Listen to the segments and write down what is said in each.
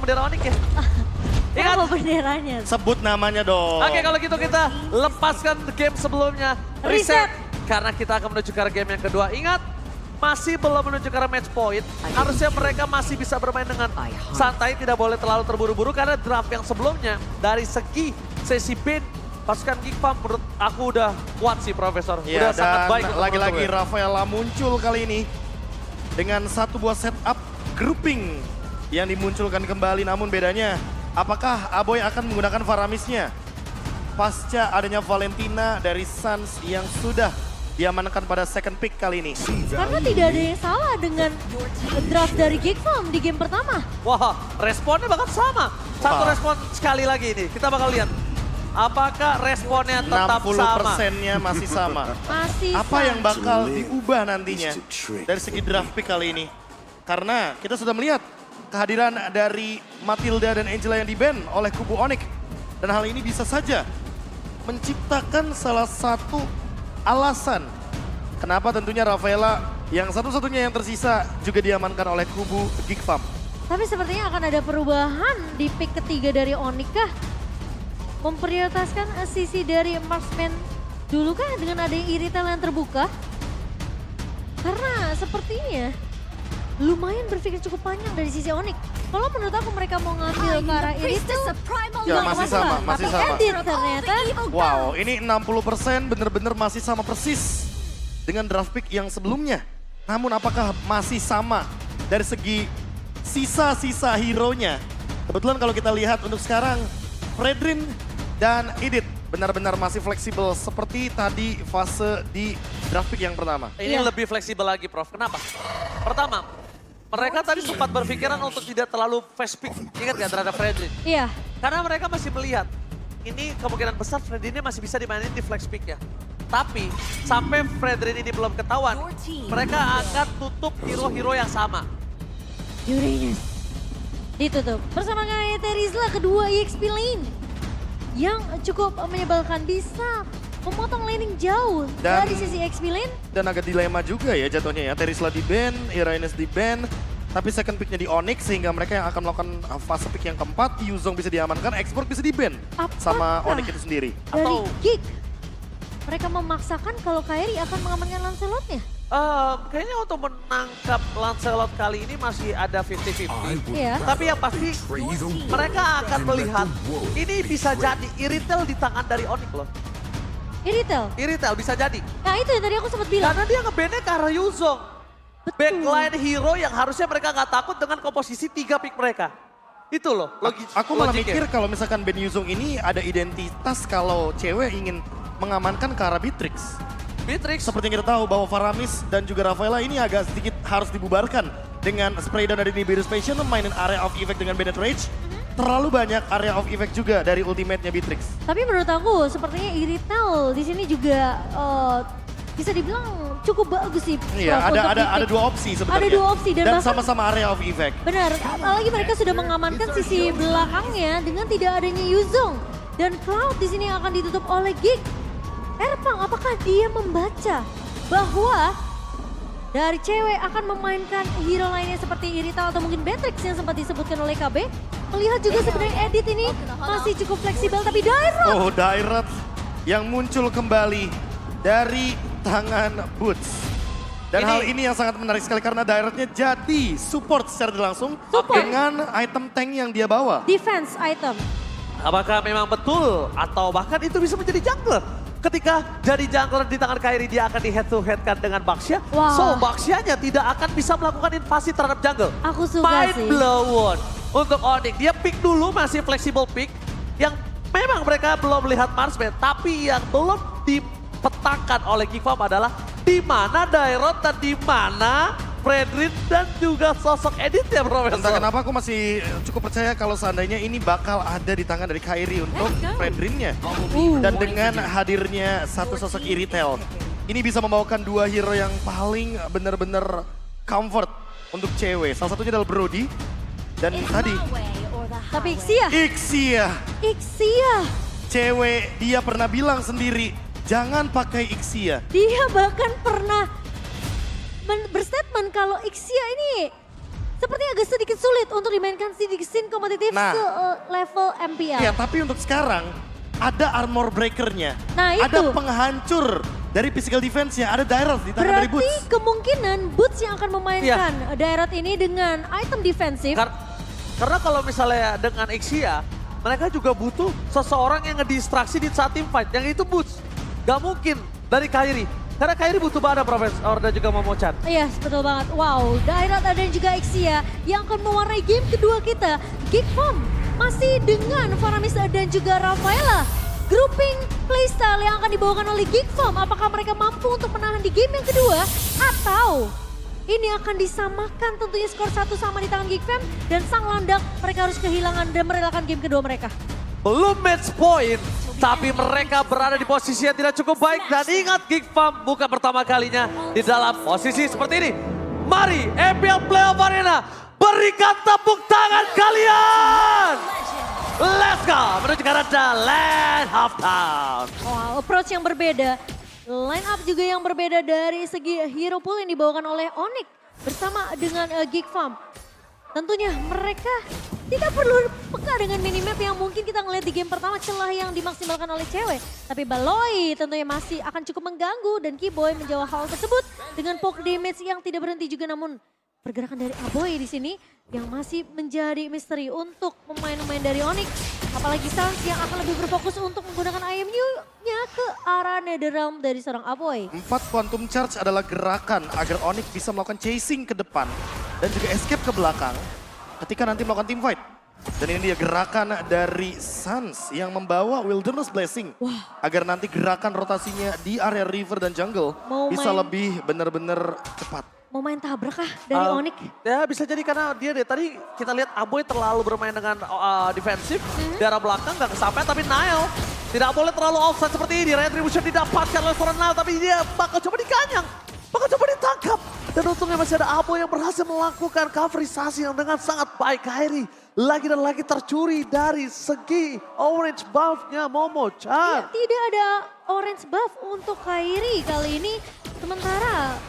bendera Onyx ya. Ingat? Apa benderanya? Sebut namanya dong. Oke, kalau gitu kita lepaskan game sebelumnya. Reset. Karena kita akan menuju ke arah game yang kedua. Ingat, masih belum menuju ke arah match point. Harusnya mereka masih bisa bermain dengan santai, tidak boleh terlalu terburu-buru. Karena draft yang sebelumnya, dari segi sesi bin, pasukan Geek Farm menurut aku udah kuat sih, Profesor. Ya, Udah sangat dan baik. untuk lagi-lagi menurut gue. Rafaela muncul kali ini dengan satu buah setup grouping yang dimunculkan kembali. Namun bedanya, apakah Aboy akan menggunakan Varamisnya? Pasca adanya Valentina dari Suns yang sudah diamankan pada second pick kali ini. Karena tidak ada yang salah dengan draft dari Geek Farm di game pertama. Wah, responnya bahkan sama. Satu Wah. respon sekali lagi ini. Kita bakal lihat. Apakah responnya tetap 60%-nya sama? masih sama. Masih Apa yang sama. bakal diubah nantinya dari segi draft pick kali ini? Karena kita sudah melihat kehadiran dari Matilda dan Angela yang di-ban oleh kubu Onyx. Dan hal ini bisa saja menciptakan salah satu alasan kenapa tentunya Rafaela yang satu-satunya yang tersisa juga diamankan oleh kubu Geek Farm. Tapi sepertinya akan ada perubahan di pick ketiga dari Onyx kah? Memprioritaskan sisi dari marksman dulu kah dengan ada Iritel yang terbuka? Karena sepertinya lumayan berpikir cukup panjang dari sisi Onyx. Kalau menurut aku mereka mau ngambil ke arah Iritel, Ya, masih sama, masih tapi sama. Edit ternyata. Wow, ini 60% benar-benar masih sama persis dengan draft pick yang sebelumnya. Namun apakah masih sama dari segi sisa-sisa hero-nya? Kebetulan kalau kita lihat untuk sekarang, Fredrin dan Edith benar-benar masih fleksibel seperti tadi fase di draft pick yang pertama. Ini Iya. lebih fleksibel lagi, Prof. Kenapa? Pertama, mereka tadi sempat berpikiran untuk tidak terlalu fast pick. Ingat gak terhadap Fredrin? Iya, Karena mereka masih melihat, ini kemungkinan besar Fredrin ini masih bisa dimainin di flex pick ya. Tapi, sampai Fredrin ini belum ketahuan, mereka akan tutup hero-hero yang sama. Uranus ditutup bersama dengan Terizla kedua EXP lane yang cukup menyebalkan, bisa memotong laning jauh Dan- dari sisi EXP lane. Dan agak dilema juga ya jatuhnya ya. Terisla di ban, Iraines di ban, tapi second picknya di Onyx sehingga mereka yang akan melakukan fase pick yang keempat, Yuzong bisa diamankan, Export bisa di ban sama Apakah Onyx itu sendiri. dari Atau- Geek mereka memaksakan kalau Kairi akan mengamankan Lancelotnya? Kayaknya untuk menangkap Lancelot kali ini masih ada 50-50. Iya. Tapi yang pasti mereka akan melihat ini bisa jadi Iritel di tangan dari Onyx loh. Iritel. Iritel bisa jadi. Nah itu yang tadi aku sempat bilang. Karena dia nge-ban-nya ke arah Yuzong. Betul. Backline hero yang harusnya mereka nggak takut dengan komposisi 3 pick mereka. Itu loh Aku malah logiknya. mikir kalau misalkan Ben Yuzong ini ada identitas kalau cewek ingin mengamankan ke arah Beatrix. Beatrix. Seperti yang kita tahu bahwa Faramis dan juga Rafaela ini agak sedikit harus dibubarkan. Dengan spray down dari Nibiru Passion, mainin area of effect dengan Bennett Rage. Terlalu banyak area of effect juga dari ultimate-nya Beatrix. Tapi menurut aku sepertinya Iritel di sini juga bisa dibilang cukup bagus sih. Iya, Prof, untuk ada di-pick. dua opsi sebenarnya. Ada dua opsi dan bahkan- sama-sama area of effect. Benar, apalagi mereka sudah mengamankan sisi belakangnya dengan tidak adanya Yuzong. Dan Cloud di sini akan ditutup oleh Geek. Erpang, apakah dia membaca bahwa dari cewek akan memainkan hero lainnya seperti Irita atau mungkin Beatrix yang sempat disebutkan oleh KB? Melihat juga sebenarnya Edit ini masih cukup fleksibel, tapi Dairot. Oh, Dairat yang muncul kembali dari tangan Boots. Dan Ini- hal ini yang sangat menarik sekali karena Dairatnya jadi support secara langsung Support. dengan item tank yang dia bawa. Defense item. Apakah memang betul atau bahkan itu bisa menjadi jungler? Ketika jadi jungler di tangan Kairi dia akan di head to head kan dengan Baxia. Wah. So Baxianya tidak akan bisa melakukan invasi terhadap jungle. Aku suka Mind sih. blown untuk Onyx. Dia pick dulu masih flexible pick yang memang mereka belum melihat marksman. Tapi yang belum dipetakan oleh Geek Farm adalah di mana Dairot dan di mana Fredrin dan juga sosok Edith ya Profesor. Entah kenapa aku masih cukup percaya kalau seandainya ini bakal ada di tangan dari Kairi untuk Fredrinnya. Dan dengan hadirnya satu sosok Iritel, ini bisa membawakan dua hero yang paling benar-benar comfort untuk cewek. Salah satunya adalah Brody dan tadi Tapi Ixia, Ixia. Cewek dia pernah bilang sendiri, jangan pakai Ixia. dia bahkan pernah berstatement kalau Ixia ini seperti agak sedikit sulit untuk dimainkan di scene kompetitif Nah. level MPL. Ya, tapi untuk sekarang ada armor breakernya. Nah, Ada itu. penghancur dari physical defense-nya. Ada Dyrus di tangan dari Berarti Boots. kemungkinan Boots yang akan memainkan Dairat ini dengan item defensif. Karena kalau misalnya dengan Ixia, mereka juga butuh seseorang yang ngedistraksi di saat team fight. Yang itu Boots. Gak mungkin dari Kairi. Karena Kairi butuh badan Profesor dan juga Momo-chan. Iya, betul banget. Wow, Dairat dan juga Ixia yang akan mewarnai game kedua kita. Geek Farm masih dengan Faramis dan juga Rafaela. Grouping playstyle yang akan dibawakan oleh Geek Farm. Apakah mereka mampu untuk menahan di game yang kedua? Atau ini akan disamakan tentunya skor 1 sama di tangan Geek Farm. Dan sang landak mereka harus kehilangan dan merelakan game kedua mereka. Belum match point, tapi mereka berada di posisi yang tidak cukup baik. Dan ingat Geek Farm bukan pertama kalinya di dalam posisi seperti ini. Mari MPL Playoff Arena, berikan tepuk tangan kalian. Let's go, menuju ke arah Land Halftime. Wow, approach yang berbeda. Line up juga yang berbeda dari segi hero pool yang dibawakan oleh Onyx bersama dengan Geek Farm. Tentunya mereka tidak perlu peka dengan minimap yang mungkin kita ngeliat di game pertama celah yang dimaksimalkan oleh cewek. Tapi Baloi tentunya masih akan cukup mengganggu dan Keyboy menjawab hal tersebut dengan poke damage yang tidak berhenti juga, namun pergerakan dari Aboy di sini yang masih menjadi misteri untuk pemain-pemain dari Onyx. Apalagi Sans yang akan lebih berfokus untuk menggunakan IMU-nya ke arah Netherrealm dari seorang Aboy. 4 Quantum Charge adalah gerakan agar Onyx bisa melakukan chasing ke depan dan juga escape ke belakang ketika nanti melakukan team fight. Dan ini dia gerakan dari Sans yang membawa Wilderness Blessing. Agar nanti gerakan rotasinya di area river dan jungle Mau bisa main- lebih benar-benar cepat. Mau main tabrak kah dari Onyx? Ya bisa jadi karena dia deh, tadi kita lihat Aboy terlalu bermain dengan defensif. Di arah belakang gak kesampean, tapi Nile tidak boleh terlalu offside seperti ini. Retribution didapatkan oleh seorang Nile, tapi dia bakal coba dikanyang. Bakal coba ditangkap. Dan untungnya masih ada Aboy yang berhasil melakukan coverisasi yang dengan sangat baik. Kairi lagi dan lagi tercuri dari segi orange buff-nya Momo-chan. Tidak ada orange buff untuk Kairi kali ini. Sementara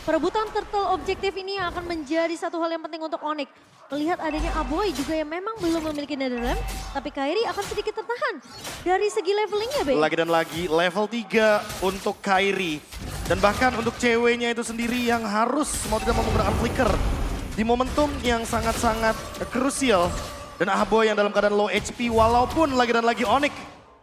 perebutan turtle objektif ini akan menjadi satu hal yang penting untuk Onyx. Melihat adanya Aboy juga yang memang belum memiliki Netherrealm, tapi Kairi akan sedikit tertahan dari segi levelingnya, Be. Lagi dan lagi level 3 untuk Kairi. Dan bahkan untuk ceweknya itu sendiri yang harus mau tidak mau menggunakan flicker. Di momentum yang sangat-sangat krusial. Dan Aboy yang dalam keadaan low HP walaupun lagi dan lagi Onyx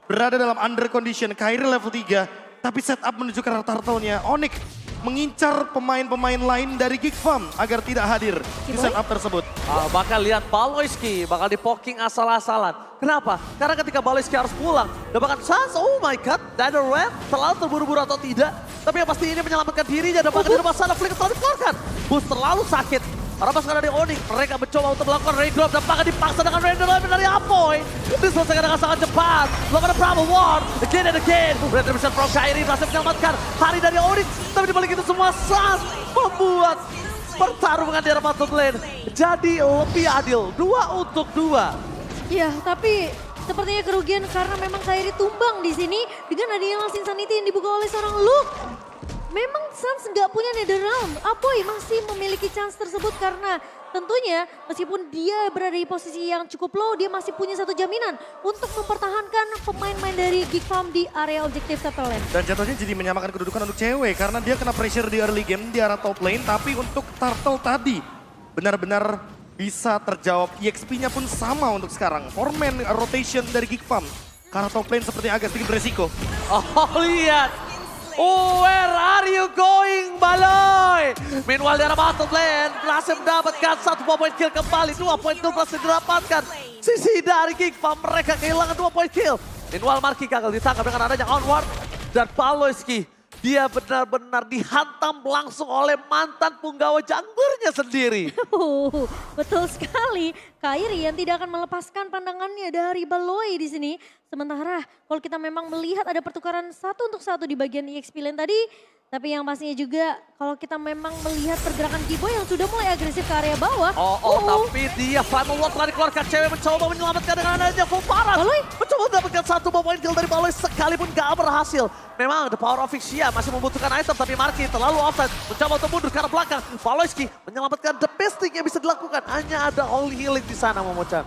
berada dalam under condition. Kairi level 3 tapi setup menuju ke arah turtle-nya. Onyx mengincar pemain-pemain lain dari Geek Farm agar tidak hadir di setup tersebut. Bakal lihat Baloyski bakal di-poking asal-asalan. Kenapa? Karena ketika Baloyski harus pulang, dan bahkan Sans, oh my god, Dino Red terlalu terburu-buru atau tidak. Tapi yang pasti ini menyelamatkan dirinya dan bahkan di rumah sana flicker telah dikeluarkan. Boost terlalu sakit. Para pasukan dari Onyx, mereka mencoba untuk melakukan raindrop dan bahkan dipaksa dengan raindrop dari Apoy. Diselesaikan dengan sangat cepat. Belum ada Bravo War, again and again. Retribution from Kairi berhasil menyelamatkan hari dari Onyx. Tapi dibalik itu semua Sans membuat pertarungan di arah top lane jadi lebih adil. 2 untuk 2. Ya, tapi sepertinya kerugian karena memang Kairi tumbang di sini dengan adanya Last Insanity yang dibuka oleh seorang Luke. Memang Sans nggak punya Netherrealm. Apoy masih memiliki chance tersebut karena tentunya meskipun dia berada di posisi yang cukup low, dia masih punya satu jaminan untuk mempertahankan pemain-pemain dari Geek Farm di area objektif Turtle Lane. Dan jatuhnya jadi menyamakan kedudukan untuk cewek karena dia kena pressure di early game di arah top lane. Tapi untuk Turtle tadi benar-benar bisa terjawab. EXP-nya pun sama untuk sekarang. 4-man rotation dari Geek Farm. Karena top lane seperti agak sedikit beresiko. Oh lihat. Oh, where are you going, Baloy? Meanwhile, di arah bottom lane berhasil mendapatkan 1 point kill kembali. 2 point kill berhasil didapatkan. Sisi dari Geek Farm, mereka kehilangan 2 point kill. Meanwhile, Marky gagal ditangkap dengan adanya onward. Dan Baloyski, dia benar-benar dihantam langsung oleh mantan punggawa junglernya sendiri. Betul sekali. Kairi yang tidak akan melepaskan pandangannya dari Baloi di sini. Sementara kalau kita memang melihat ada pertukaran 1 untuk 1 di bagian EXP lane tadi, Tapi yang pastinya juga kalau kita memang melihat pergerakan Kiboy yang sudah mulai agresif ke area bawah. Tapi dia Primal Wall telah dikeluarkan. Cewek mencoba menyelamatkan dengan adanya full paras. Baloy. Mencoba mendapatkan satu poin kill dari Baloy sekalipun gak berhasil. Memang the power of Ixia masih membutuhkan item, tapi Marky terlalu offside. Mencoba untuk mundur ke arah belakang. Baloyski menyelamatkan the best thing yang bisa dilakukan. Hanya ada Holy Healing di sana, Momochan.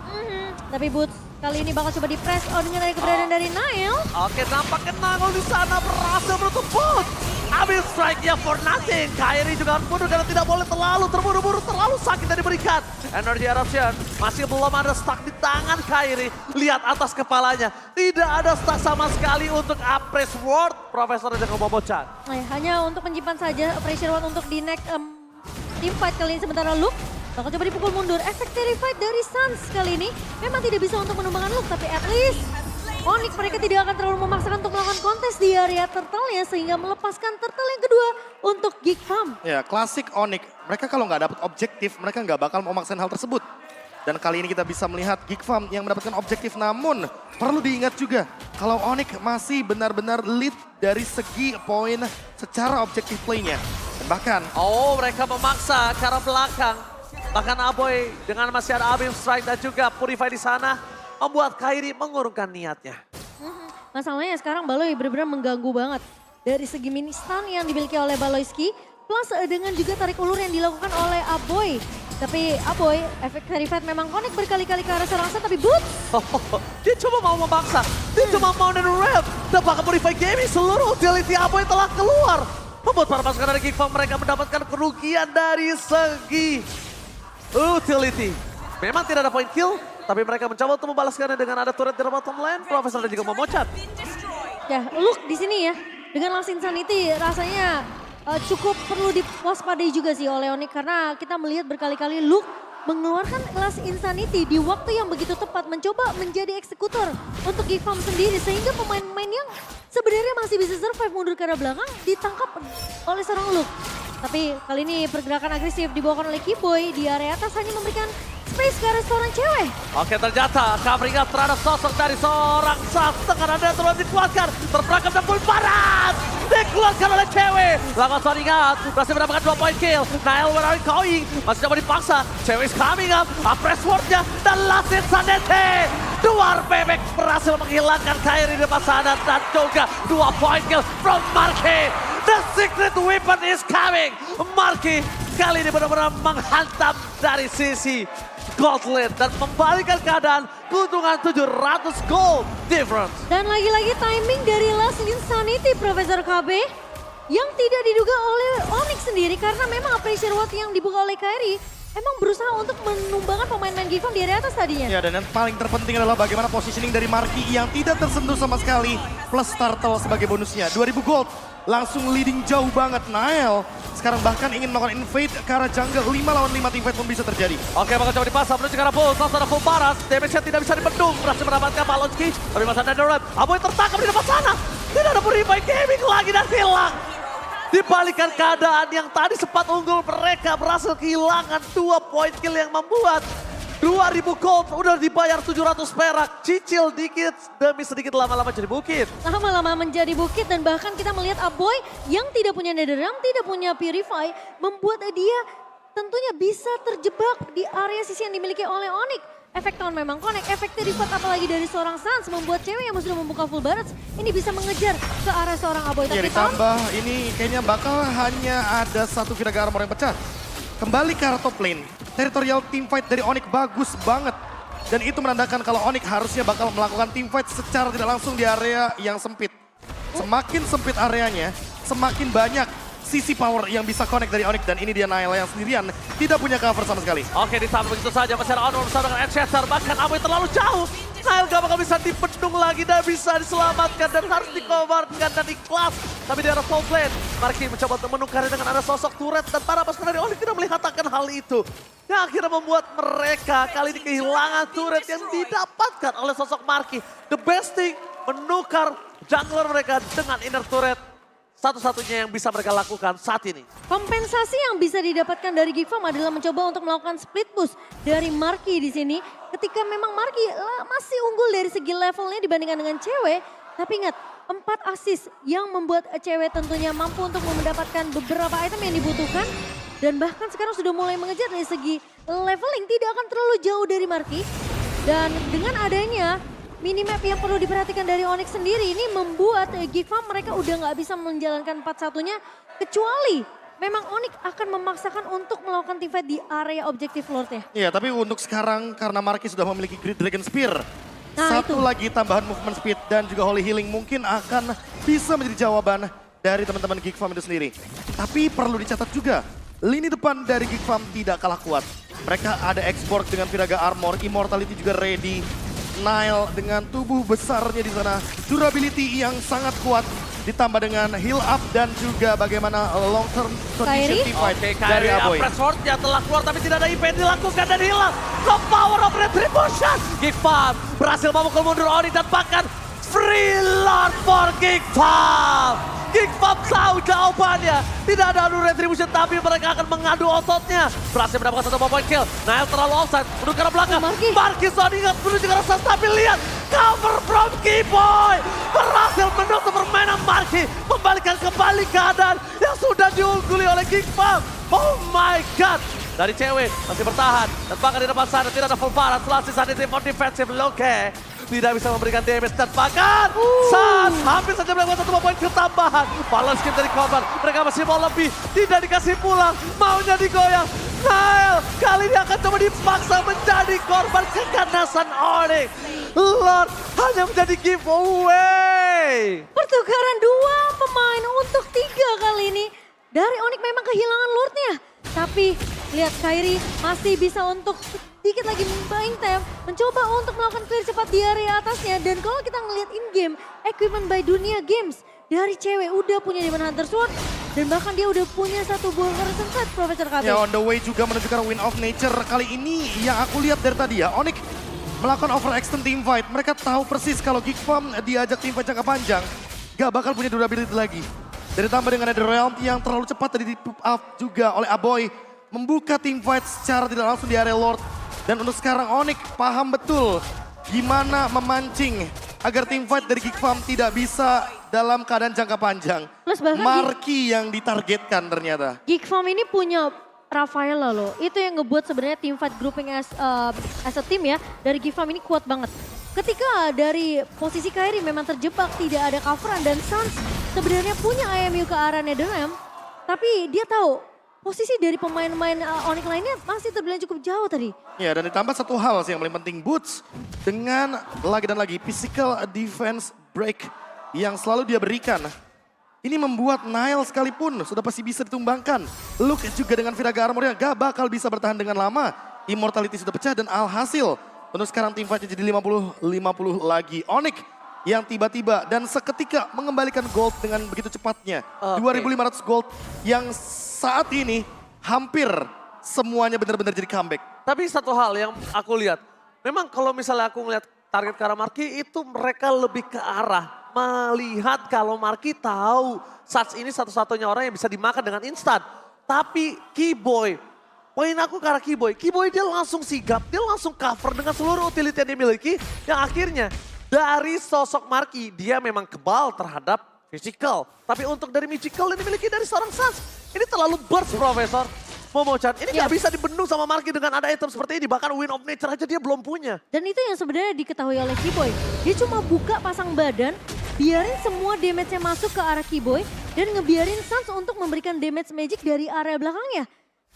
Tapi Boots kali ini bakal coba di press on dengan ada keberadaan dari Nail. Oke, nampaknya Nangol di sana berhasil menutup Boot. Ambil strike-nya for nothing. Kairi juga harus mundur karena tidak boleh terlalu terburu-buru, terlalu sakit dan diberikan. Energy Eruption masih belum ada stuck di tangan Kairi. Lihat atas kepalanya. Tidak ada stuck sama sekali untuk Apres Ward. Profesor dan Momochan. Hanya untuk menyimpan saja pressure one untuk di next team fight kali ini. Sementara Luke bakal coba dipukul mundur. Efek terrified dari Suns kali ini memang tidak bisa untuk menumbangkan Luke, tapi at least Onyx mereka tidak akan terlalu memaksakan untuk melakukan kontes di area turtle-nya sehingga melepaskan turtle yang kedua untuk Geek Farm. Ya, klasik Onyx. Mereka kalau nggak dapat objektif, mereka nggak bakal memaksakan hal tersebut. Dan kali ini kita bisa melihat Geek Farm yang mendapatkan objektif, namun perlu diingat juga kalau Onyx masih benar-benar lead dari segi poin secara objektif play-nya. Dan bahkan Mereka memaksa ke arah belakang. Bahkan Aboy dengan masih ada Abim Strike dan juga Purify di sana membuat Kairi mengurungkan niatnya. Masalahnya sekarang Baloy benar-benar mengganggu banget. Dari segi mini stun yang dimiliki oleh Baloyski, plus dengan juga tarik ulur yang dilakukan oleh Aboy. Tapi Aboy, efek terrified memang connect berkali-kali ke arah Serangsa, tapi Boots. Dia coba mau memaksa, dia cuma mau dan rap. Dapat Purify Gaming, seluruh utility Aboy telah keluar. Membuat para pasukan dari Geek Farm mereka mendapatkan kerugian dari segi utility. Memang tidak ada point kill, tapi mereka mencoba untuk membalaskannya dengan ada turret dari bottom lane. Profesor dan juga Momochan. Ya, Luke di sini ya. Dengan Last Insanity rasanya cukup perlu diwaspadai juga sih oleh Onyx. Karena kita melihat berkali-kali Luke mengeluarkan Last Insanity di waktu yang begitu tepat. Mencoba menjadi eksekutor untuk Geek Farm sendiri. Sehingga pemain-pemain yang sebenarnya masih bisa survive mundur ke arah belakang ditangkap oleh seorang Luke. Tapi kali ini pergerakan agresif dibawakan oleh Kiboy di area atas hanya memberikan space ke arah seorang cewek. Oke, ternyata covering up terhadap sosok dari seorang Suns. Tekanan dan terus dikuatkan. Terperangkap dan full paras. Dikeluarkan oleh cewek. Lakukan soal ingat. Berhasil mendapatkan 2 point kill. Nail, where are you going? Masih coba dipaksa. Cewek is coming up. Apres Ward-nya dan Last Insanity. Duar bebek berhasil menghilangkan Kairi di depan sana. Dan juga 2 point kill from Marky. The secret weapon is coming. Marky kali ini benar-benar menghantam dari sisi gold lane dan membalikan keadaan, keuntungan 700 gold difference. Dan lagi-lagi timing dari Last Insanity Profesor KB yang tidak diduga oleh Onyx sendiri karena memang pressure what yang dibuka oleh Kairi emang berusaha untuk menumbangkan pemain-pemain Geek Farm di area atas tadinya. ya, dan yang paling terpenting adalah bagaimana positioning dari Marky yang tidak tersentuh sama sekali. Plus turtle sebagai bonusnya. 2000 gold. Langsung leading jauh banget. Nail sekarang bahkan ingin melakukan invade ke arah jungle. 5 lawan 5 teamfight pun bisa terjadi. Oke, bakal coba dipasang menuju ke arah Bulls. Langsung ada full paras. Damage-nya tidak bisa dibendung. Berhasil mendapatkan Balonski. Tapi masih ada Netherrap. Aboy tertangkap di depan sana. Tidak ada Purify Gaming lagi dan hilang. Dibalikan keadaan yang tadi sempat unggul, mereka berhasil kehilangan 2 point kill yang membuat 2000 gold udah dibayar 700 perak. Cicil dikit demi sedikit lama-lama jadi bukit. Lama-lama menjadi bukit dan bahkan kita melihat Aboy yang tidak punya Netherrealm, tidak punya Purify, membuat dia tentunya bisa terjebak di area sisi yang dimiliki oleh Onyx. Efek tahun memang connect, efek terrified apalagi dari seorang Suns membuat cewek yang sudah membuka full barrage ini bisa mengejar ke arah seorang Aboy. Ya, Tapi ditambah ini kayaknya bakal hanya ada satu Virga Armor yang pecah. Kembali ke arah top lane. Territorial teamfight dari Onyx bagus banget. Dan itu menandakan kalau Onyx harusnya bakal melakukan teamfight secara tidak langsung di area yang sempit. Semakin sempit areanya, semakin banyak sisi power yang bisa connect dari Onyx. Dan ini dia Naila yang sendirian tidak punya cover sama sekali. Oke, ditambah begitu saja masih ada Onward bersama dengan Ancestor. Bahkan Aboy terlalu jauh. Nail gak bakal bisa dipendung lagi dan bisa diselamatkan dan harus dikobarkan dan ikhlas. Tapi di arah top lane, Marky mencoba untuk menukar dengan ada sosok turret dan para pasukan dari Onyx tidak melihat akan hal itu. Yang akhirnya membuat mereka kali ini kehilangan turret yang didapatkan oleh sosok Marky. The best thing, menukar jungler mereka dengan inner turret. Satu-satunya yang bisa mereka lakukan saat ini. kompensasi yang bisa didapatkan dari Geek Farm adalah mencoba untuk melakukan split push dari Marky di sini. Ketika memang Marky masih unggul dari segi levelnya dibandingkan dengan cewek. Tapi ingat, 4 assist yang membuat cewek tentunya mampu untuk mendapatkan beberapa item yang dibutuhkan. Dan bahkan sekarang sudah mulai mengejar dari segi leveling, tidak akan terlalu jauh dari Marky. Dan dengan adanya minimap yang perlu diperhatikan dari Onyx sendiri ini membuat Geek Farm mereka udah nggak bisa menjalankan 4-1-nya. Kecuali memang Onyx akan memaksakan untuk melakukan teamfight di area objektif Lord-nya. Iya, tapi untuk sekarang karena Marky sudah memiliki Great Dragon Spear. Nah, Satu itu. lagi tambahan movement speed dan juga Holy Healing mungkin akan bisa menjadi jawaban dari teman-teman Geek Farm itu sendiri. Tapi perlu dicatat juga, lini depan dari Geek Farm tidak kalah kuat. Mereka ada X-Borg dengan Viraga Armor, Immortality juga ready. Nile dengan tubuh besarnya di sana, durability yang sangat kuat. Ditambah dengan heal up dan juga bagaimana long term condition Kairi? team fight Oke, dari Kairi Aboy. Press Sword yang telah keluar tapi tidak ada IP yang dilakukan dan hilang. The power of retribution. Geek Farm berhasil memukul mundur Onyx dan bahkan free Lord for Geek Farm. Geek Farm tahu jawabannya. Tidak ada adu retribution tapi mereka akan mengadu ototnya. Berhasil mendapatkan satu point kill. Nile terlalu offside. Menuju ke arah belakang. Marky. Marky sudah ingat menuju ke arah tapi lihat. Cover from Keyboy. Berhasil menutup permainan Marky. Membalikan kembali keadaan yang sudah diungguli oleh Geek Farm. Oh my god. Dari cewek masih bertahan. Dan bahkan di depan sana tidak ada full parah. Setelah sisa di tim defensive Loke. Tidak bisa memberikan damage dan bahkan Sans hampir saja melakukan 1 poin ketambahan. Balance game dari korban. Mereka masih mau lebih. Tidak dikasih pulang. Maunya digoyang. Nile kali ini akan coba dipaksa menjadi korban keganasan Onyx. Lord hanya menjadi giveaway. Pertukaran 2 pemain untuk 3 kali ini. Dari Onyx memang kehilangan Lord-nya. Tapi lihat Kairi masih bisa untuk sedikit lagi buying time. Mencoba untuk melakukan clear cepat di area atasnya. Dan kalau kita ngelihat in-game, equipment by Dunia Games. Dari cewek udah punya Demon Hunter Sword. Dan bahkan dia udah punya satu buah Horizon Sight, Profesor KB. Ya, on the way juga menuju ke Wind of Nature. Kali ini yang aku lihat dari tadi ya, Onyx melakukan overextend team fight. Mereka tahu persis kalau Geek Farm diajak team fight jangka panjang, gak bakal punya durability lagi. Dan ditambah dengan ada Realm yang terlalu cepat tadi di pop up juga oleh Aboy. Membuka team fight secara tidak langsung di area Lord. Dan untuk sekarang Onyx paham betul gimana memancing agar team fight dari Geek Farm tidak bisa dalam keadaan jangka panjang. Plus bahkan Marky yang ditargetkan ternyata. Geek Farm ini punya Rafaela loh. Itu yang ngebuat sebenarnya team fight grouping as a team ya. Dari Geek Farm ini kuat banget. Ketika dari posisi Kairi memang terjebak, tidak ada coveran dan Sans sebenarnya punya IMU ke arah Netherrealm. Tapi dia tahu posisi dari pemain-pemain Onyx lainnya masih terbilang cukup jauh tadi. Ya, dan ditambah satu hal sih yang paling penting, Boots dengan lagi dan lagi physical defense break yang selalu dia berikan. Ini membuat Nile sekalipun sudah pasti bisa ditumbangkan. Luke juga dengan Viraga Armornya gak bakal bisa bertahan dengan lama. Immortality sudah pecah dan alhasil untuk sekarang tim fight jadi 50-50 lagi. Onyx yang tiba-tiba dan seketika mengembalikan gold dengan begitu cepatnya. 2.500 gold yang saat ini hampir semuanya benar-benar jadi comeback. Tapi satu hal yang aku lihat, memang kalau misalnya aku ngeliat target ke arah Marky itu mereka lebih ke arah melihat kalau Marky tahu Sats ini satu-satunya orang yang bisa dimakan dengan instan. Tapi Keyboy, poin aku ke arah Keyboy dia langsung sigap, dia langsung cover dengan seluruh utility yang dimiliki. Yang akhirnya dari sosok Marky dia memang kebal terhadap physical. Tapi untuk dari magical yang dimiliki dari seorang Sats, ini terlalu burst Profesor. Momo-chan, ini gak bisa dibendung sama Marky dengan ada item seperti ini. Bahkan Wind of Nature aja dia belum punya. Dan itu yang sebenarnya diketahui oleh Keyboy. Dia cuma buka pasang badan, biarin semua damage-nya masuk ke arah Keyboy, dan ngebiarin Sans untuk memberikan damage magic dari area belakangnya.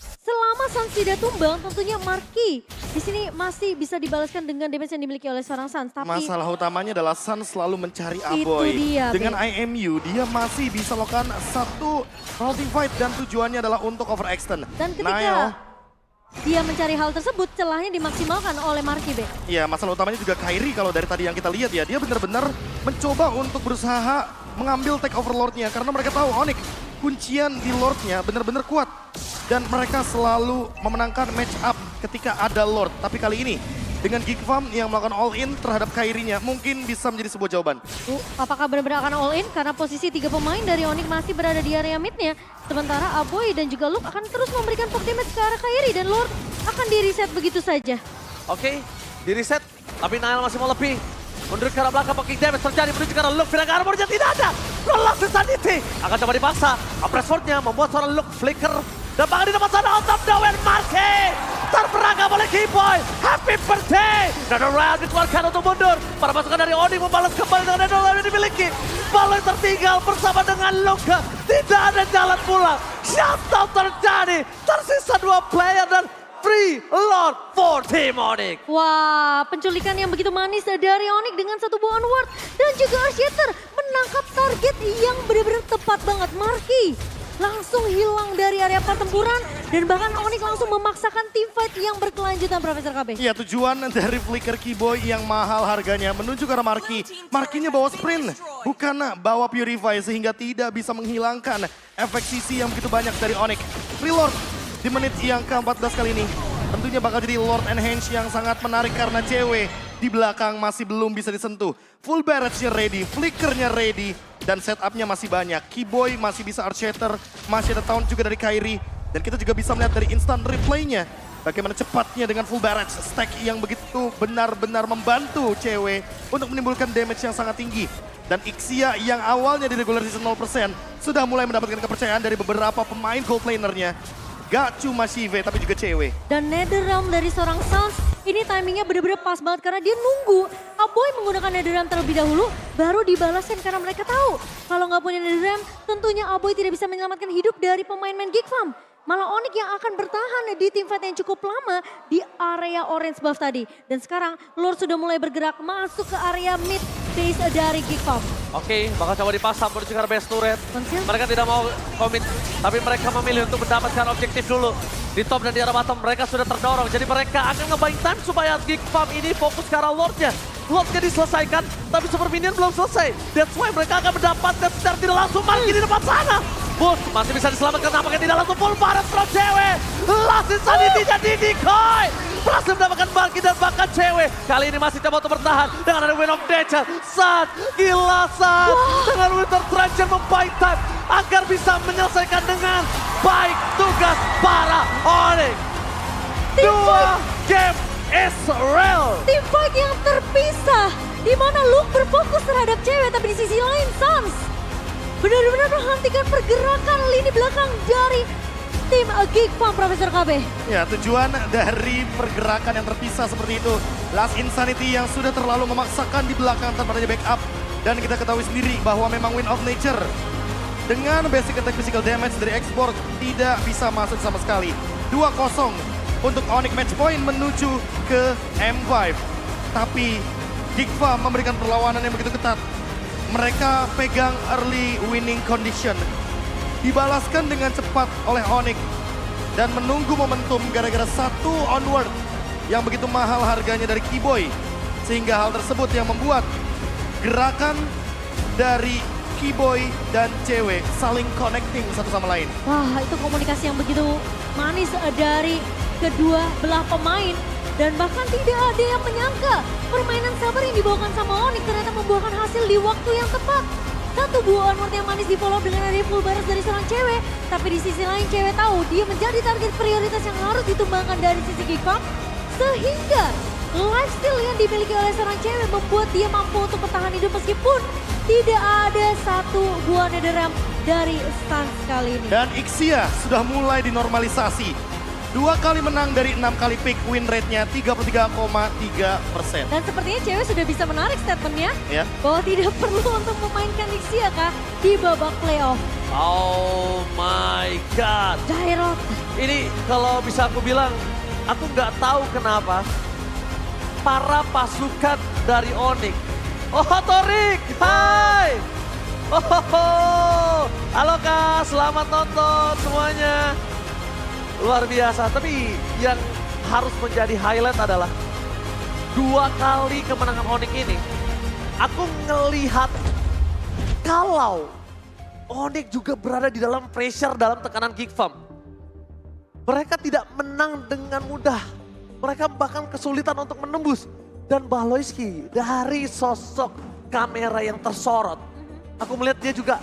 Selama Sans tidak tumbang, tentunya Marky di sini masih bisa dibalaskan dengan damage yang dimiliki oleh seorang Sans. Tapi Masalah utamanya adalah Sun selalu mencari Aboy. dia, Dengan IMU dia masih bisa melakukan satu rounding fight dan tujuannya adalah untuk overextend. dan ketika Nile, dia mencari hal tersebut, celahnya dimaksimalkan oleh Marky, Be. ya masalah utamanya juga Kairi kalau dari tadi yang kita lihat ya. Dia benar-benar mencoba untuk berusaha mengambil take over Lord-nya. Karena mereka tahu Onyx kuncian di Lord-nya benar-benar kuat. Dan mereka selalu memenangkan match up ketika ada Lord. Tapi kali ini dengan Geek Farm yang melakukan all in terhadap Kairinya mungkin bisa menjadi sebuah jawaban. Apakah benar-benar akan all in? Karena posisi 3 pemain dari Onyx masih berada di area mid-nya. Sementara Aboy dan juga Luke akan terus memberikan poke damage ke arah Kairi. Dan Lord akan di-reset begitu saja. Oke, di reset. Tapi Nile masih mau lebih. Mundur ke arah belakang, poking damage terjadi menuju ke arah Luke. Final armornya tidak ada. Lolos Insanity. Akan coba dipaksa. Press swordnya membuat seorang Luke flicker. Dan bahkan di depan sana out of nowhere Marky. Terperangkap oleh Keyboy. Happy birthday. Nether Realm dikeluarkan untuk mundur. Para pasukan dari Onyx membalas kembali dengan Nether Realm yang dimiliki. Balon tertinggal bersama dengan Luke. Tidak ada jalan pulang. Shutdown terjadi. Tersisa 2 player dan free Lord for Team Onyx. Wah, penculikan yang begitu manis dari Onyx dengan satu buah onward. Dan juga Earthshatter menangkap target yang benar-benar tepat banget. Marky langsung hilang dari area pertempuran. Dan bahkan Onyx langsung memaksakan teamfight yang berkelanjutan, Profesor KB. Iya, tujuan dari flicker Keyboy yang mahal harganya menuju ke arah Marky. Marky-nya bawa sprint, bukan bawa Purify sehingga tidak bisa menghilangkan efek CC yang begitu banyak dari Onyx. Free Lord di menit yang ke-14 kali ini tentunya bakal jadi Lord Enhance yang sangat menarik karena cewek di belakang masih belum bisa disentuh. Full barrage-nya ready, flickernya ready, dan setupnya masih banyak. Keyboy masih bisa Earthshatter, masih ada taunt juga dari Kairi. Dan kita juga bisa melihat dari instant replay-nya bagaimana cepatnya dengan full barrage stack yang begitu benar-benar membantu cewek untuk menimbulkan damage yang sangat tinggi. Dan Ixia yang awalnya di regular season 0% sudah mulai mendapatkan kepercayaan dari beberapa pemain gold lanernya. Gak cuma Shive tapi juga cewek. Dan Nether Realm dari seorang Sans, ini timingnya bener-bener pas banget karena dia nunggu Aboy menggunakan Nether Realm terlebih dahulu, baru dibalaskan karena mereka tahu kalau nggak punya Nether Realm, tentunya Aboy tidak bisa menyelamatkan hidup dari pemain-pemain Geek Farm. Malah Onyx yang akan bertahan di teamfight yang cukup lama di area orange buff tadi. Dan sekarang Lord sudah mulai bergerak masuk ke area mid base dari Geek Farm. Oke, bakal coba dipasang menuju ke arah base turret. Konsil? Mereka tidak mau komit, tapi mereka memilih untuk mendapatkan objektif dulu. Di top dan di arah bottom mereka sudah terdorong, jadi mereka akan nge-buying time supaya Geek Farm ini fokus ke arah Lordnya. Lordnya diselesaikan, tapi Super Minion belum selesai. That's why mereka akan mendapatkan secara tidak langsung Marky di depan sana. Boost masih bisa diselamatkan, nampaknya tidak langsung full barret from cewek. Last Insanity jadi decoy. Berhasil mendapatkan Marky dan bahkan cewek. Kali ini masih coba untuk bertahan dengan ada Wind of Nature. Saat gila saat dengan Winter Trencher membuy time agar bisa menyelesaikan dengan baik tugas para Onyx. 2 game Israel. Teamfight yang terpisah, di mana Luke berfokus terhadap cewek, tapi di sisi lain Sans benar-benar menghentikan pergerakan lini belakang dari tim Geek Farm, Profesor KB. Ya, tujuan dari pergerakan yang terpisah seperti itu. Last Insanity yang sudah terlalu memaksakan di belakang tanpa adanya backup. Dan kita ketahui sendiri bahwa memang Wind of Nature dengan basic attack physical damage dari export tidak bisa masuk sama sekali. 2-0 untuk Onyx match point menuju ke M5. Tapi Geek Farm memberikan perlawanan yang begitu ketat. Mereka pegang early winning condition. Dibalaskan dengan cepat oleh Onyx. Dan menunggu momentum gara-gara satu onward yang begitu mahal harganya dari Keyboy. Sehingga hal tersebut yang membuat gerakan dari Keyboy dan cewek saling connecting satu sama lain. Wah, itu komunikasi yang begitu manis dari kedua belah pemain. Dan bahkan tidak ada yang menyangka permainan sabar yang dibawakan sama Onyx ternyata membuahkan hasil di waktu yang tepat. Satu buah onward yang manis di follow dengan ada full baras dari seorang cewek. Tapi di sisi lain cewek tahu dia menjadi target prioritas yang harus ditumbangkan dari sisi Geek Farm. Sehingga lifesteal yang dimiliki oleh seorang cewek membuat dia mampu untuk bertahan hidup meskipun tidak ada satu buah Nether Realm dari Sans kali ini. Dan Ixia sudah mulai dinormalisasi. 2 kali menang dari 6 kali pick, win rate-nya 33,3%. Dan sepertinya cewek sudah bisa menarik statementnya Ya. bahwa tidak perlu untuk memainkan Ixia kah di babak playoff. Oh my god. Dairot. Ini kalau bisa aku bilang, aku nggak tahu kenapa para pasukan dari Onyx. Oh Torik, hai. Oh, halo Kak, selamat nonton semuanya. Luar biasa, tapi yang harus menjadi highlight adalah 2 kali kemenangan Onyx ini. Aku ngelihat kalau Onyx juga berada di dalam pressure, dalam tekanan Geek Farm. Mereka tidak menang dengan mudah. Mereka bahkan kesulitan untuk menembus. Dan Baloyski dari sosok kamera yang tersorot. Aku melihat dia juga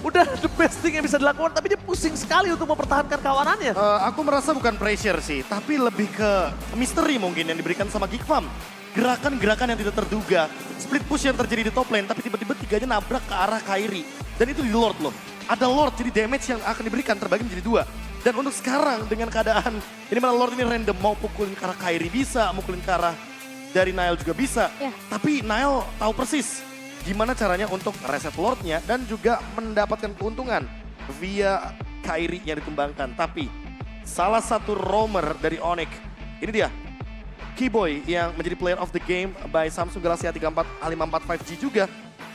udah the best thing yang bisa dilakukan, tapi dia pusing sekali untuk mempertahankan kawanannya. Aku merasa bukan pressure sih, tapi lebih ke misteri mungkin yang diberikan sama Geek Farm. gerakan-gerakan yang tidak terduga. Split push yang terjadi di top lane, tapi tiba-tiba tiganya nabrak ke arah Kairi. Dan itu di Lord loh. Ada Lord, jadi damage yang akan diberikan terbagi menjadi 2. Dan untuk sekarang dengan keadaan ini mana Lord ini random, mau pukulin ke arah Kairi bisa, mukulin ke arah dari Nile juga bisa. Ya. Tapi Nile tahu persis gimana caranya untuk reset Lordnya dan juga mendapatkan keuntungan via Kairi yang dikembangkan. Tapi salah satu roamer dari Onyx, ini dia. Keyboy yang menjadi player of the game by Samsung Galaxy A34 545G juga.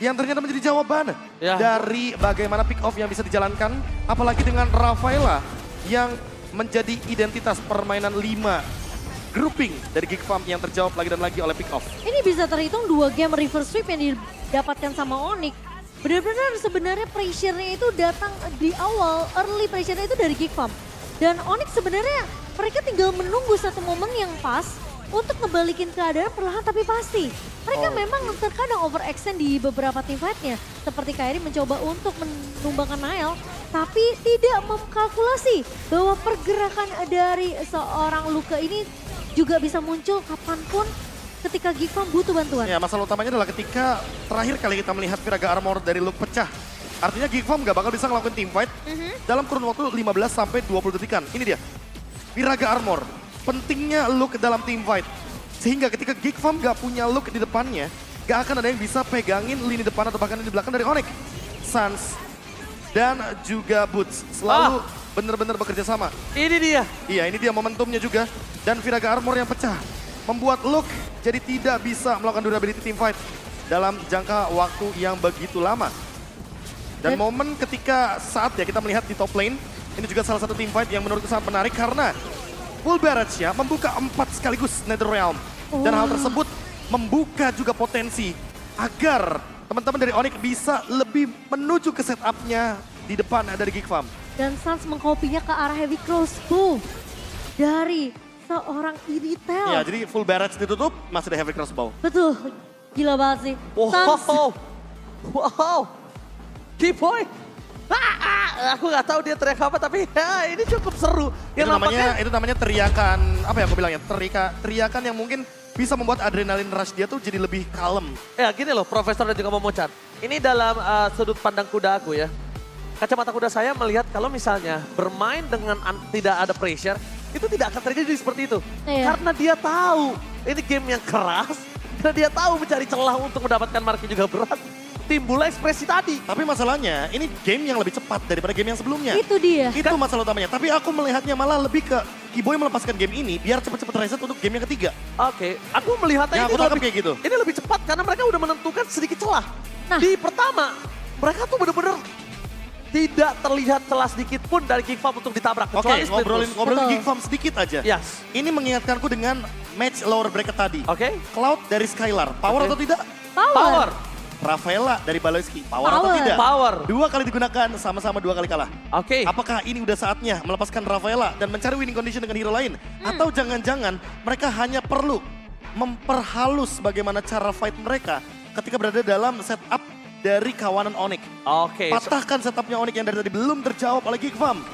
Yang ternyata menjadi jawaban dari bagaimana pick off yang bisa dijalankan. Apalagi dengan Rafaela yang menjadi identitas permainan 5 grouping dari Geek Farm yang terjawab lagi dan lagi oleh pick off. Ini bisa terhitung 2 game reverse sweep yang didapatkan sama Onyx. Benar-benar sebenarnya pressure-nya itu datang di awal, early pressure-nya itu dari Geek Farm. Dan Onyx sebenarnya mereka tinggal menunggu satu momen yang pas untuk ngebalikin keadaan perlahan tapi pasti. Mereka memang terkadang overextend di beberapa teamfight-nya. Seperti Kairi mencoba untuk menumbangkan Nile, tapi tidak mengkalkulasi bahwa pergerakan dari seorang Luka ini juga bisa muncul kapanpun ketika Geek Farm butuh bantuan. Ya, masalah utamanya adalah ketika terakhir kali kita melihat Viraga Armor dari Luke pecah. Artinya Geek Farm gak bakal bisa ngelakuin teamfight dalam kurun waktu 15 sampai 20 detikan. Ini dia, Viraga Armor. Pentingnya look dalam team fight. Sehingga ketika Geek Farm gak punya look di depannya, gak akan ada yang bisa pegangin lini depan atau bahkan di belakang dari Onyx. Sans dan juga Boots selalu benar-benar bekerja sama. Ini dia. Iya, ini dia momentumnya juga. Dan Viraga Armor yang pecah membuat look jadi tidak bisa melakukan durability team fight dalam jangka waktu yang begitu lama. Dan momen ketika saat ya kita melihat di top lane, ini juga salah satu team fight yang menurutku sangat menarik karena full barrage-nya membuka 4 sekaligus Netherrealm. Dan hal tersebut membuka juga potensi agar teman-teman dari Onyx bisa lebih menuju ke setup-nya di depan dari Geek Farm. Dan Sans mengkopinya ke arah heavy crossbow dari seorang Iritel. Ya, jadi full barrage ditutup, masih ada heavy crossbow. Betul, gila banget sih. Sans, Wow. Keyboy. Aku nggak tahu dia teriak apa, tapi ya, ini cukup seru. Itu namanya teriakan, apa ya aku bilangnya, teriakan yang mungkin bisa membuat adrenalin rush dia tuh jadi lebih kalem. Ya gini loh, Profesor dan juga Momo-chan. Ini dalam sudut pandang kuda aku ya. Kacamata kuda saya melihat kalau misalnya bermain dengan tidak ada pressure, itu tidak akan terjadi seperti itu. Iya. Karena dia tahu ini game yang keras, karena dia tahu mencari celah untuk mendapatkan marking juga berat. Timbul ekspresi tadi. Tapi masalahnya ini game yang lebih cepat daripada game yang sebelumnya. itu dia. Itu masalah utamanya. Tapi aku melihatnya malah lebih ke Keyboy melepaskan game ini biar cepat-cepat reset untuk game yang ketiga. Oke, aku melihatnya Ya, ini aku tangkap lebih, kayak gitu. ini lebih cepat karena mereka udah menentukan sedikit celah. Nah. Di pertama, mereka tuh bener-bener tidak terlihat celah sedikit pun dari Geek Farm untuk ditabrak. Oke, kecuali split ngobrolin Betul. Geek Farm sedikit aja. Yes. Ini mengingatkanku dengan match lower bracket tadi. Oke. Cloud dari Skylar, power Oke. atau tidak? Power. Rafaela dari Baloyski, power atau Power. tidak? Power. 2 kali digunakan, sama-sama 2 kali kalah. Oke. Apakah ini udah saatnya melepaskan Rafaela dan mencari winning condition dengan hero lain? Atau jangan-jangan mereka hanya perlu memperhalus bagaimana cara fight mereka ketika berada dalam setup dari kawanan Onyx. Oke. Patahkan setupnya Onyx yang dari tadi belum terjawab oleh Geek Farm.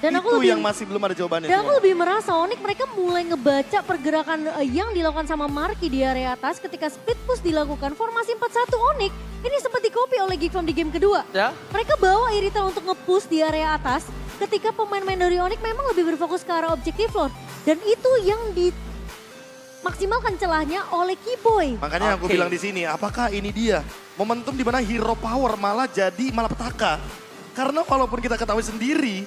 Dan Itu yang masih belum ada jawabannya. Dan aku semua. lebih merasa Onyx mereka mulai ngebaca pergerakan yang dilakukan sama Marky di area atas ketika split push dilakukan formasi 4-1 Onyx. Ini sempat di-copy oleh Geek Farm di game kedua. Ya. Mereka bawa Irital untuk nge-push di area atas ketika pemain-pemain dari Onyx memang lebih berfokus ke arah objektif Lord. Dan itu yang dimaksimalkan celahnya oleh Keyboy. Makanya aku Oke. bilang di sini, apakah ini dia momentum di mana hero power malah jadi malapetaka? Karena walaupun kita ketahui sendiri,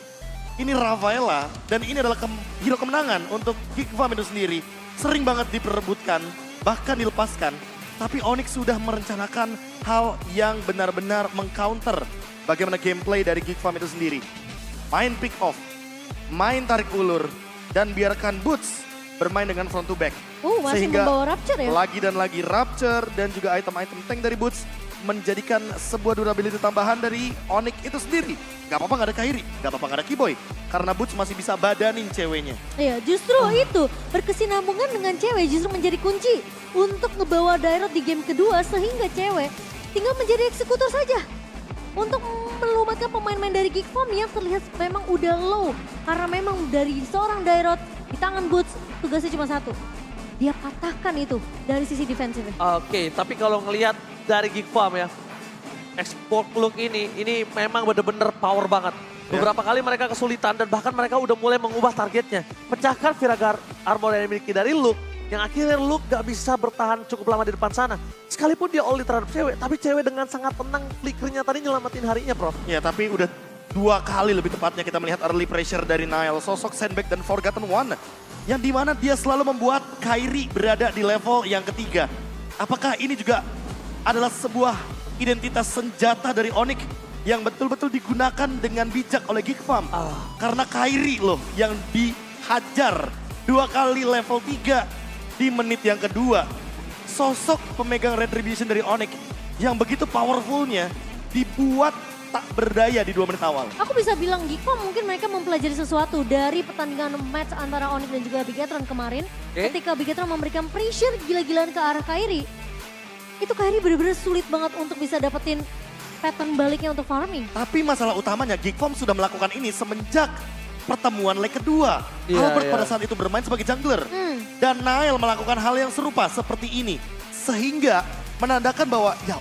ini Rafaela dan ini adalah hero kemenangan untuk Geek Farm itu sendiri. Sering banget diperebutkan, bahkan dilepaskan. Tapi Onyx sudah merencanakan hal yang benar-benar mengcounter bagaimana gameplay dari Geek Farm itu sendiri. Main pick off, main tarik ulur, dan biarkan Boots bermain dengan front to back. Masih membawa Rapture ya? Lagi dan lagi Rapture dan juga item-item tank dari Boots menjadikan sebuah durability tambahan dari Onyx itu sendiri. Gak apa-apa gak ada Kairi, gak apa-apa gak ada Keyboy. Karena Boots masih bisa badanin ceweknya. Iya, justru itu berkesinambungan dengan cewek justru menjadi kunci untuk ngebawa Dairot di game kedua sehingga cewek tinggal menjadi eksekutor saja untuk melumatkan pemain-pemain dari Geek Farm yang terlihat memang udah low karena memang dari seorang Dairot di tangan Boots tugasnya cuma satu, dia patahkan itu dari sisi defensifnya. Oke, tapi kalau ngelihat dari Geek Farm ya, export look ini memang bener-bener power banget. Beberapa kali mereka kesulitan dan bahkan mereka udah mulai mengubah targetnya. Pecahkan Viragar armor yang dimiliki dari Luke, yang akhirnya Luke gak bisa bertahan cukup lama di depan sana. Sekalipun dia only terhadap cewek, tapi cewek dengan sangat tenang flickernya tadi nyelamatin harinya, Prof. Ya, tapi udah 2 kali lebih tepatnya kita melihat early pressure dari Nile, sosok Sandbag dan Forgotten One. Yang dimana dia selalu membuat Kairi berada di level yang ketiga. Apakah ini juga adalah sebuah identitas senjata dari Onyx yang betul-betul digunakan dengan bijak oleh Geek Farm? Karena Kairi loh yang dihajar 2 kali level 3 di menit yang kedua. Sosok pemegang Retribution dari Onyx yang begitu powerfulnya dibuat tak berdaya di 2 menit awal. Aku bisa bilang Geek Farm mungkin mereka mempelajari sesuatu dari pertandingan match antara Onyx dan juga Bigetron kemarin. Ketika Bigetron memberikan pressure gila-gilaan ke arah Kairi. Itu Kairi benar-benar sulit banget untuk bisa dapetin pattern baliknya untuk farming. Tapi masalah utamanya Geek Farm sudah melakukan ini semenjak pertemuan leg kedua. Albert pada saat itu bermain sebagai jungler. Dan Nile melakukan hal yang serupa seperti ini. Sehingga menandakan bahwa ya